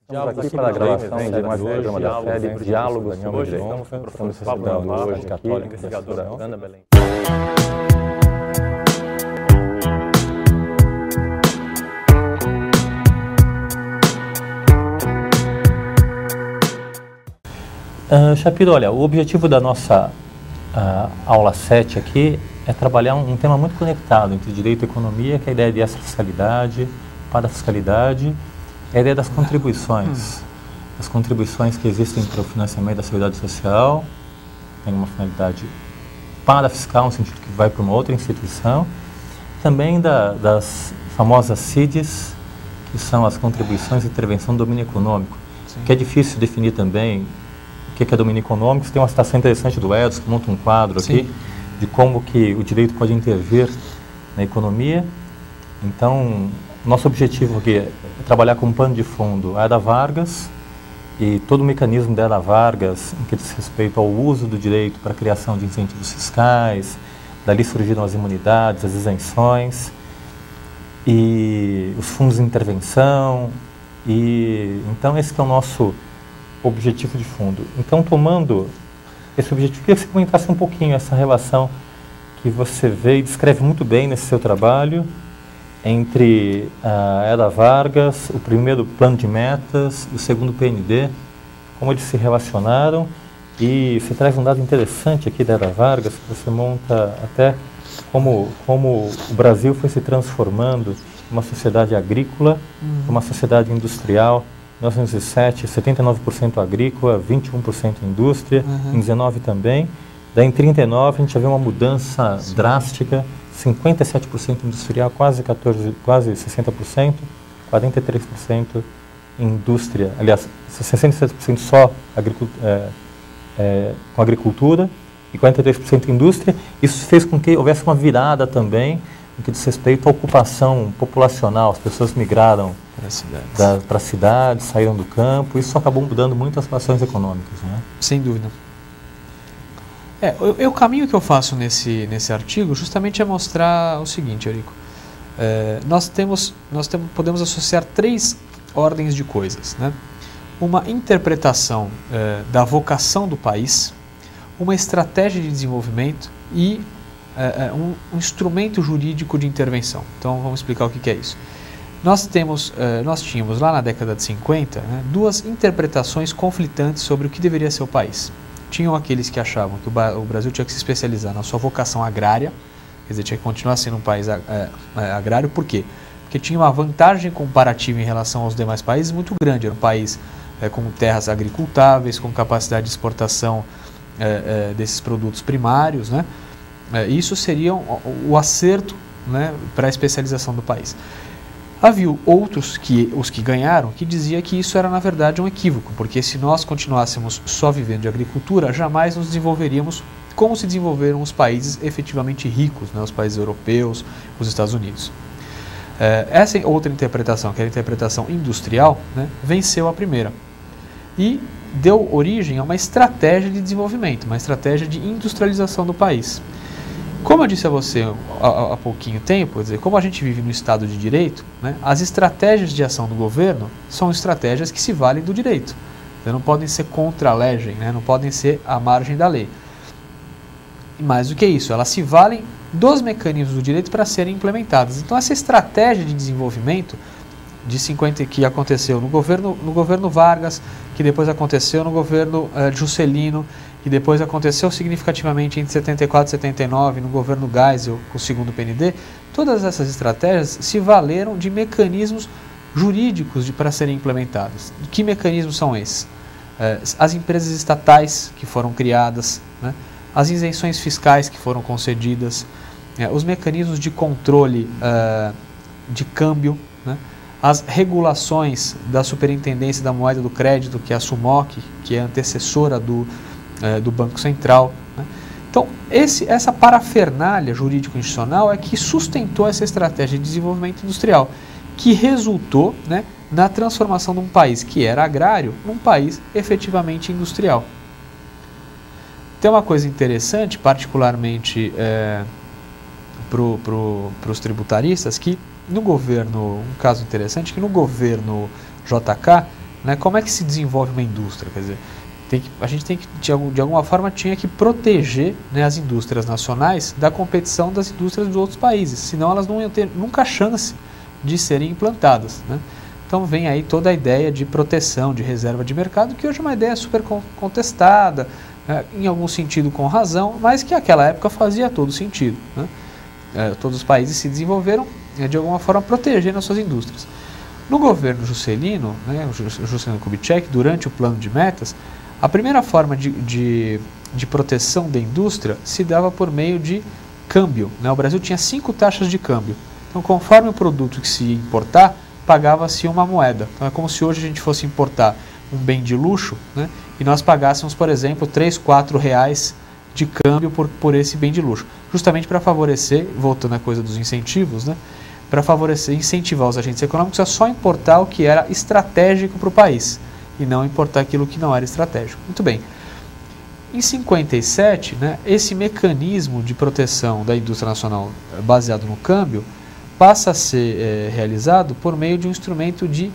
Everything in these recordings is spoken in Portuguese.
Estamos aqui para a gravação de mais um programa da série Diálogos sobre Direito. Estamos recebendo hoje aqui a investigadora Ana Belém. Shapiro, olha, o objetivo da nossa aula 7 aqui é trabalhar um tema muito conectado entre direito e economia, que é a ideia de extrafiscalidade, parafiscalidade, a ideia das contribuições. As contribuições que existem para o financiamento da Seguridade Social, tem uma finalidade parafiscal, no sentido que vai para uma outra instituição, também das famosas CIDs, que são as contribuições de intervenção do domínio econômico, que é difícil definir também o que é domínio econômico. Tem uma citação interessante do Edson, que monta um quadro aqui, de como que o direito pode intervir na economia. Então, nosso objetivo aqui é trabalhar com um pano de fundo a Era Vargas e todo o mecanismo da Era Vargas em que diz respeito ao uso do direito para a criação de incentivos fiscais, dali surgiram as imunidades, as isenções e os fundos de intervenção. E então esse que é o nosso objetivo de fundo. Então, tomando esse objetivo, queria que você comentasse um pouquinho essa relação que você vê e descreve muito bem nesse seu trabalho entre a Era Vargas, o primeiro plano de metas e o segundo PND, como eles se relacionaram. E você traz um dado interessante aqui da Era Vargas, que você monta até como o Brasil foi se transformando de uma sociedade agrícola para uma sociedade industrial. Em 1907, 79% agrícola, 21% indústria, em 19 também. Daí em 39 a gente já vê uma mudança drástica, 57% industrial, quase 60%, 43% indústria, aliás, 67% só com agricultura e 43% indústria. Isso fez com que houvesse uma virada também no que diz respeito à ocupação populacional. As pessoas migraram para as cidades, saíram do campo. Isso acabou mudando muito as relações econômicas, né? Sem dúvida. O caminho que eu faço nesse artigo justamente é mostrar o seguinte, Eurico. Nós podemos associar três ordens de coisas, né? Uma interpretação da vocação do país, uma estratégia de desenvolvimento e um instrumento jurídico de intervenção. Então, vamos explicar o que é isso. Nós tínhamos lá na década de 50, né, duas interpretações conflitantes sobre o que deveria ser o país. Tinham aqueles que achavam que o Brasil tinha que se especializar na sua vocação agrária, quer dizer, tinha que continuar sendo um país agrário. Por quê? Porque tinha uma vantagem comparativa em relação aos demais países muito grande. Era um país com terras agricultáveis, com capacidade de exportação desses produtos primários, né? Isso seria o acerto, né, para a especialização do país. Havia outros, os que ganharam, que dizia que isso era na verdade um equívoco, porque se nós continuássemos só vivendo de agricultura, jamais nos desenvolveríamos como se desenvolveram os países efetivamente ricos, né, os países europeus, os Estados Unidos. Essa outra interpretação, que era a interpretação industrial, né, venceu a primeira e deu origem a uma estratégia de desenvolvimento, uma estratégia de industrialização do país. Como eu disse a você há pouquinho tempo, quer dizer, como a gente vive no Estado de Direito, né, as estratégias de ação do governo são estratégias que se valem do direito. Então, não podem ser contra a lei, né, não podem ser à margem da lei. E mais do que isso, elas se valem dos mecanismos do direito para serem implementadas. Então, essa estratégia de desenvolvimento de 50 que aconteceu no governo Vargas, que depois aconteceu no governo Juscelino, que depois aconteceu significativamente entre 74 e 79 no governo Geisel, o segundo PND, todas essas estratégias se valeram de mecanismos jurídicos para serem implementados. Que mecanismos são esses? As empresas estatais que foram criadas, né? As isenções fiscais que foram concedidas, os mecanismos de controle de câmbio, né? As regulações da Superintendência da Moeda do Crédito, que é a SUMOC, que é a antecessora do Banco Central, né? Então, essa parafernália jurídico-institucional é que sustentou essa estratégia de desenvolvimento industrial, que resultou, né, na transformação de um país que era agrário num país efetivamente industrial. Tem uma coisa interessante, particularmente para os tributaristas, que no governo, um caso interessante, que no governo JK, né? Como é que se desenvolve uma indústria? Quer dizer, a gente tem que, de alguma forma, tinha que proteger, né, as indústrias nacionais da competição das indústrias dos outros países, senão elas não iam ter nunca chance de serem implantadas, né? Então vem aí toda a ideia de proteção, de reserva de mercado, que hoje é uma ideia super contestada, em algum sentido com razão, mas que naquela época fazia todo sentido, né? Todos os países se desenvolveram de alguma forma protegendo as suas indústrias. No governo Juscelino, né, o Juscelino Kubitschek, durante o plano de metas, a primeira forma de proteção da indústria se dava por meio de câmbio, né? O Brasil tinha 5 taxas de câmbio. Então, conforme o produto que se ia importar, pagava-se uma moeda. Então, é como se hoje a gente fosse importar um bem de luxo, né, e nós pagássemos, por exemplo, 3, 4 reais de câmbio por esse bem de luxo. Justamente para favorecer, voltando à coisa dos incentivos, né, para favorecer, incentivar os agentes econômicos a só importar o que era estratégico para o país e não importar aquilo que não era estratégico. Muito bem. Em 57, né, esse mecanismo de proteção da indústria nacional baseado no câmbio passa a ser realizado por meio de um instrumento de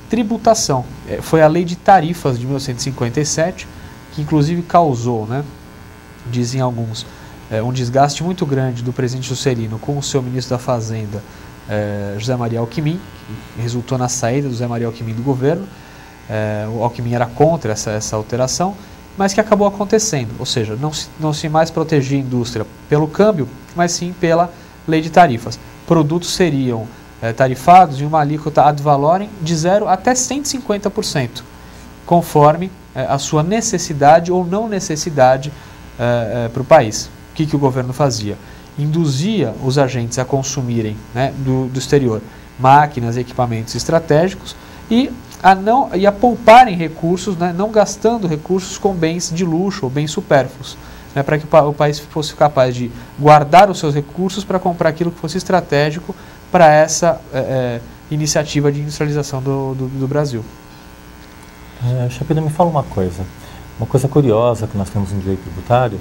tributação. Foi a Lei de Tarifas de 1957, que inclusive causou, né, dizem alguns, um desgaste muito grande do presidente Juscelino com o seu ministro da Fazenda, José Maria Alckmin, que resultou na saída do José Maria Alckmin do governo. O Alckmin era contra essa alteração, mas que acabou acontecendo, ou seja, não se mais protegia a indústria pelo câmbio, mas sim pela Lei de Tarifas. Produtos seriam tarifados em uma alíquota ad valorem de 0 até 150%, conforme a sua necessidade ou não necessidade para o país. O que o governo fazia? Induzia os agentes a consumirem, né, do exterior máquinas e equipamentos estratégicos e a pouparem recursos, né, não gastando recursos com bens de luxo ou bens supérfluos, né, para que o país fosse capaz de guardar os seus recursos para comprar aquilo que fosse estratégico para essa iniciativa de industrialização do Brasil. Chapida, me fala uma coisa curiosa que nós temos em direito tributário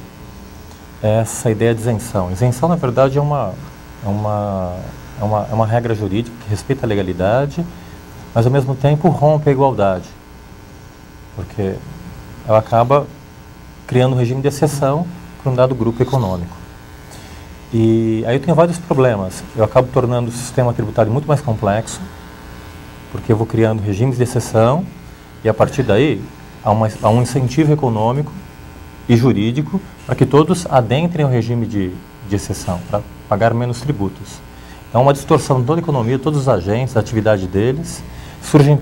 é essa ideia de isenção. Isenção, na verdade, é uma regra jurídica que respeita a legalidade, mas ao mesmo tempo rompe a igualdade, porque ela acaba criando um regime de exceção para um dado grupo econômico. E aí eu tenho vários problemas. Eu acabo tornando o sistema tributário muito mais complexo, porque eu vou criando regimes de exceção e a partir daí há um incentivo econômico e jurídico para que todos adentrem o regime de exceção, para pagar menos tributos. É uma distorção de toda a economia, todos os agentes, a atividade deles. Surgem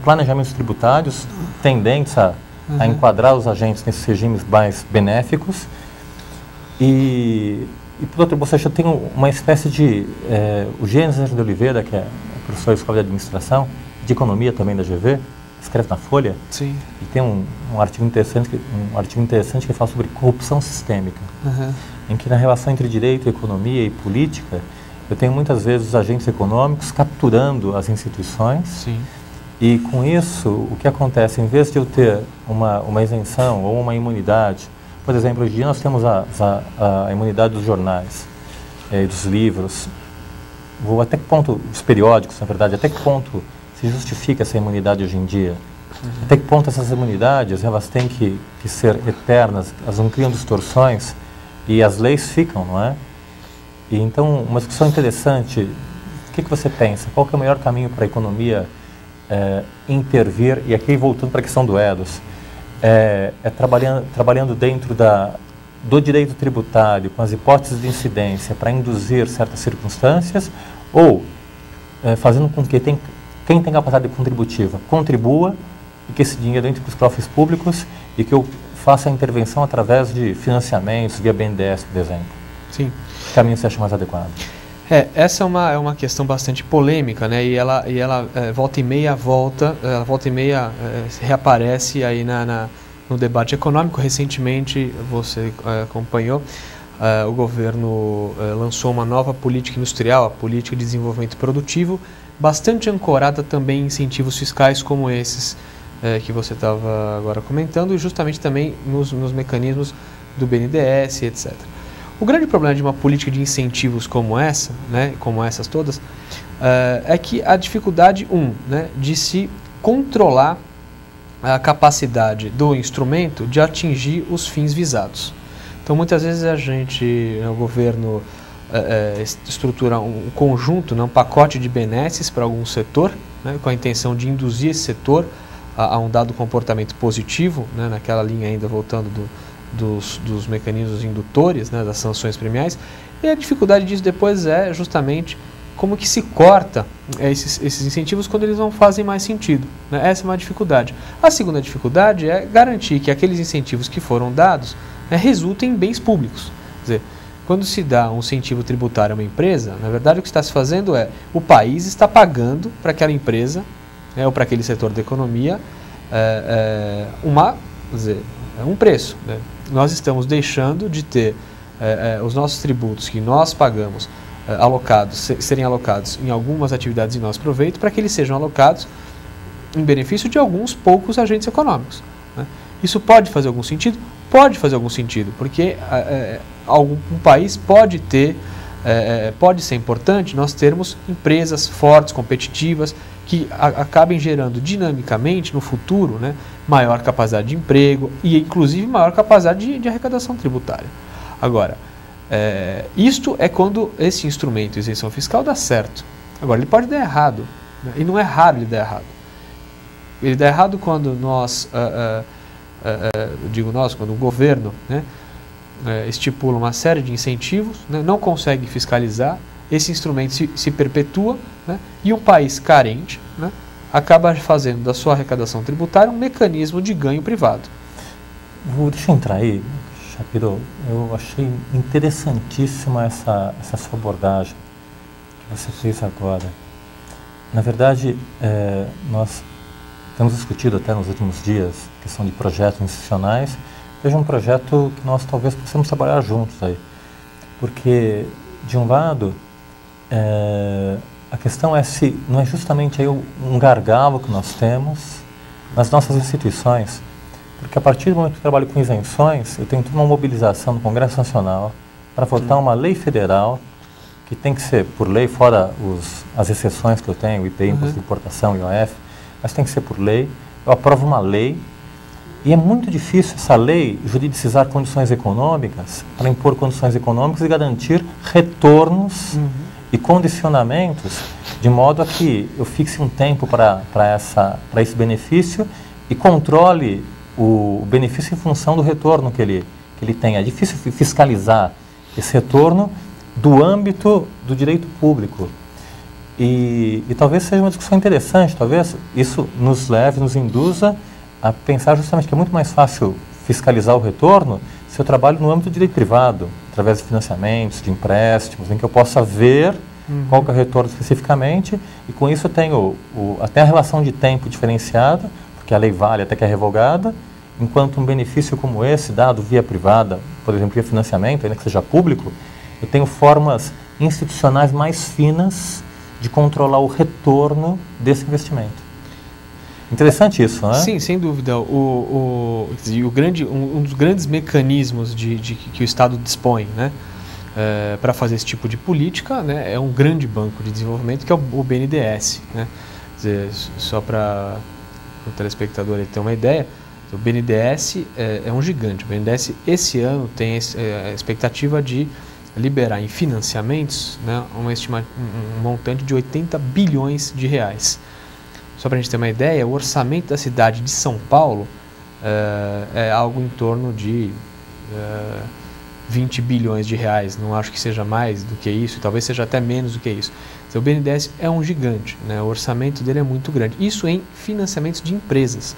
planejamentos tributários tendentes a enquadrar os agentes nesses regimes mais benéficos. E por outro, você já tem uma espécie de... o Gênesis de Oliveira, que é professor de Escola de Administração, de Economia também da GV, escreve na Folha. Sim. E tem um artigo interessante que fala sobre corrupção sistêmica, em que na relação entre direito, economia e política, eu tenho muitas vezes os agentes econômicos capturando as instituições. Sim. E com isso, o que acontece, em vez de eu ter uma isenção ou uma imunidade, por exemplo, hoje em dia nós temos a imunidade dos jornais, dos livros, até que ponto, dos periódicos, na verdade, até que ponto se justifica essa imunidade hoje em dia? Até que ponto essas imunidades, elas têm que ser eternas, elas não criam distorções e as leis ficam, não é? E então, uma discussão interessante, o que você pensa? Qual que é o melhor caminho para a economia intervir? E aqui, voltando para a questão do EDOS, trabalhando dentro do direito tributário, com as hipóteses de incidência para induzir certas circunstâncias, ou fazendo com que quem tem capacidade contributiva contribua e que esse dinheiro entre para os cofres públicos e que eu faça a intervenção através de financiamentos via BNDES, por exemplo. Sim. Que caminho você acha mais adequado? Essa é uma questão bastante polêmica, né? E ela volta e meia reaparece aí no debate econômico. Recentemente, você acompanhou, o governo lançou uma nova política industrial, a política de desenvolvimento produtivo, bastante ancorada também em incentivos fiscais como esses que você estava agora comentando, e justamente também nos mecanismos do BNDES, etc. O grande problema de uma política de incentivos como essa, né, como essas todas, é que a dificuldade, né, de se controlar a capacidade do instrumento de atingir os fins visados. Então, muitas vezes o governo estrutura um conjunto, um pacote de benesses para algum setor, né, com a intenção de induzir esse setor a um dado comportamento positivo, né, naquela linha ainda voltando dos mecanismos indutores, né, das sanções premiais. E a dificuldade disso depois é justamente como que se corta esses incentivos quando eles não fazem mais sentido, né? Essa é uma dificuldade. A segunda dificuldade é garantir que aqueles incentivos que foram dados, né, resultem em bens públicos. Quer dizer, quando se dá um incentivo tributário a uma empresa, na verdade o que está se fazendo é o país está pagando para aquela empresa, né, ou para aquele setor da economia um preço, né? Nós estamos deixando de ter os nossos tributos que nós pagamos serem alocados em algumas atividades em nosso proveito, para que eles sejam alocados em benefício de alguns poucos agentes econômicos, né? Isso pode fazer algum sentido? Pode fazer algum sentido, porque um país pode ser importante nós termos empresas fortes, competitivas, que acabem gerando dinamicamente no futuro, né, maior capacidade de emprego e inclusive maior capacidade de arrecadação tributária. Agora, isto é quando esse instrumento de isenção fiscal dá certo. Agora, ele pode dar errado, né? E não é raro ele dar errado. Ele dá errado quando quando o governo, né, estipula uma série de incentivos, né, não consegue fiscalizar, esse instrumento se perpetua, né, e um país carente, né, acaba fazendo da sua arrecadação tributária um mecanismo de ganho privado. Deixa eu entrar aí. Shapiro, eu achei interessantíssima essa sua abordagem que você fez agora. Na verdade, nós temos discutido até nos últimos dias a questão de projetos institucionais. Veja um projeto que nós talvez possamos trabalhar juntos aí. Porque, de um lado, a questão é se não é justamente aí um gargalo que nós temos nas nossas instituições. Porque a partir do momento que eu trabalho com isenções, eu tenho toda uma mobilização do Congresso Nacional para votar uma lei federal, que tem que ser por lei, fora as exceções que eu tenho, IPI, Imposto de Importação, IOF, mas tem que ser por lei. Eu aprovo uma lei, e é muito difícil essa lei juridicizar condições econômicas, para impor condições econômicas e garantir retornos e condicionamentos, de modo a que eu fixe um tempo para esse benefício e controle o benefício em função do retorno que ele tem. É difícil fiscalizar esse retorno do âmbito do direito público. E talvez seja uma discussão interessante, talvez isso nos induza a pensar justamente que é muito mais fácil fiscalizar o retorno se eu trabalho no âmbito do direito privado, através de financiamentos, de empréstimos, em que eu possa ver qual que é o retorno especificamente, e com isso eu tenho até a relação de tempo diferenciada, porque a lei vale até que é revogada, enquanto um benefício como esse, dado via privada, por exemplo, via financiamento, ainda que seja público, eu tenho formas institucionais mais finas de controlar o retorno desse investimento. Interessante isso, não é? Sim, sem dúvida. Um dos grandes mecanismos que o Estado dispõe, né, para fazer esse tipo de política, né, é um grande banco de desenvolvimento, que é o BNDES. Né? Quer dizer, só para o telespectador ele ter uma ideia, o BNDES é um gigante. O BNDES esse ano tem a expectativa de liberar em financiamentos, né, um montante de 80 bilhões de reais. Só para a gente ter uma ideia, o orçamento da cidade de São Paulo é algo em torno de 20 bilhões de reais. Não acho que seja mais do que isso, talvez seja até menos do que isso. Então, o BNDES é um gigante, né? O orçamento dele é muito grande. Isso em financiamentos de empresas.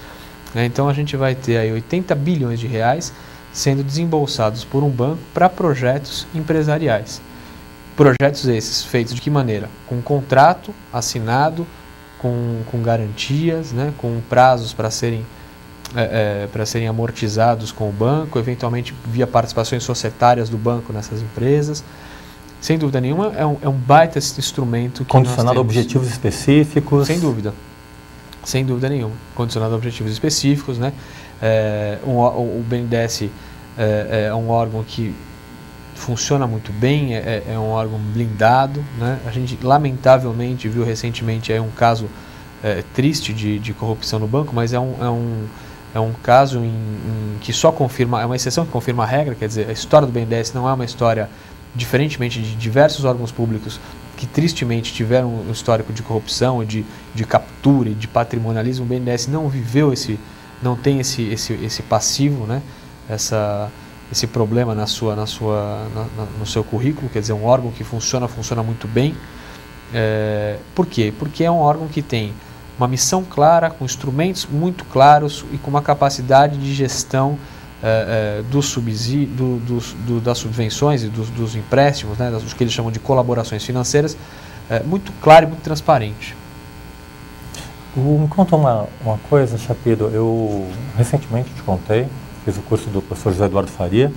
Né? Então, a gente vai ter aí 80 bilhões de reais sendo desembolsados por um banco para projetos empresariais. Projetos esses feitos de que maneira? Com um contrato assinado, com garantias, né, com prazos para serem amortizados com o banco, eventualmente via participações societárias do banco nessas empresas. Sem dúvida nenhuma, é um baita instrumento. Condicionado a objetivos específicos. Sem dúvida nenhuma. Condicionado a objetivos específicos. Né? O BNDES é um órgão que funciona muito bem, é um órgão blindado. Né? A gente lamentavelmente viu recentemente aí um caso triste de corrupção no banco, mas é um caso que só confirma, é uma exceção que confirma a regra, quer dizer, a história do BNDES não é uma história, diferentemente de diversos órgãos públicos que tristemente tiveram um histórico de corrupção, de captura e de patrimonialismo. O BNDES não viveu não tem esse passivo, né? Esse problema no seu currículo, quer dizer, um órgão que funciona muito bem. Por quê? Porque é um órgão que tem uma missão clara, com instrumentos muito claros e com uma capacidade de gestão dos subsídios, das subvenções e dos empréstimos, né, dos que eles chamam de colaborações financeiras, muito clara e muito transparente. Me conta uma coisa, Chapido. Eu recentemente te contei, fiz o curso do professor José Eduardo Faria.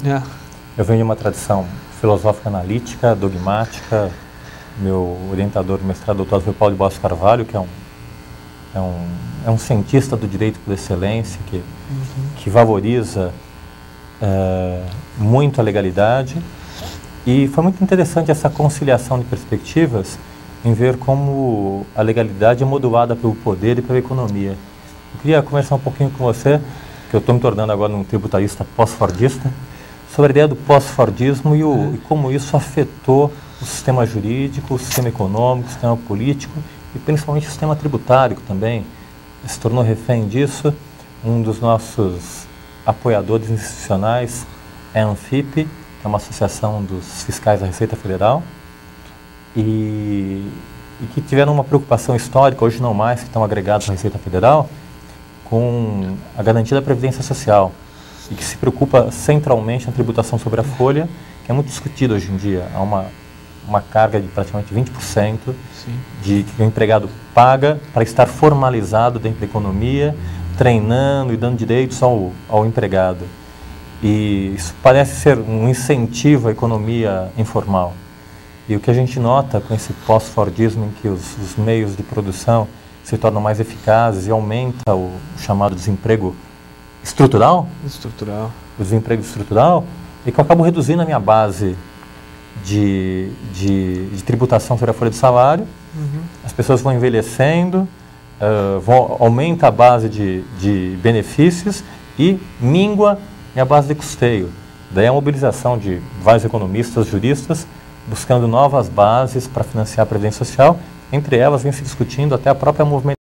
Eu venho de uma tradição filosófica analítica, dogmática. Meu orientador do mestrado, doutorado, foi Paulo de Barros Carvalho, que é um cientista do direito por excelência, que valoriza muito a legalidade. E foi muito interessante essa conciliação de perspectivas em ver como a legalidade é modulada pelo poder e pela economia. Eu queria conversar um pouquinho com você, que eu estou me tornando agora um tributarista pós-fordista, sobre a ideia do pós-fordismo e como isso afetou o sistema jurídico, o sistema econômico, o sistema político e principalmente o sistema tributário também. Se tornou refém disso. Um dos nossos apoiadores institucionais é a Anfip, que é uma associação dos fiscais da Receita Federal, e que tiveram uma preocupação histórica, hoje não mais, que estão agregados à Receita Federal, com a garantia da Previdência Social, e que se preocupa centralmente na tributação sobre a folha, que é muito discutida hoje em dia. Há uma carga de praticamente 20% que o empregado paga para estar formalizado dentro da economia, treinando e dando direitos ao empregado. E isso parece ser um incentivo à economia informal. E o que a gente nota com esse pós-fordismo, em que os meios de produção se tornam mais eficazes e aumenta o chamado desemprego estrutural, o desemprego estrutural, é que eu acabo reduzindo a minha base de tributação sobre a folha de salário. As pessoas vão envelhecendo, aumenta a base de benefícios e mingua minha base de custeio. Daí a mobilização de vários economistas, juristas, buscando novas bases para financiar a Previdência Social. Entre elas vem se discutindo até a própria movimentação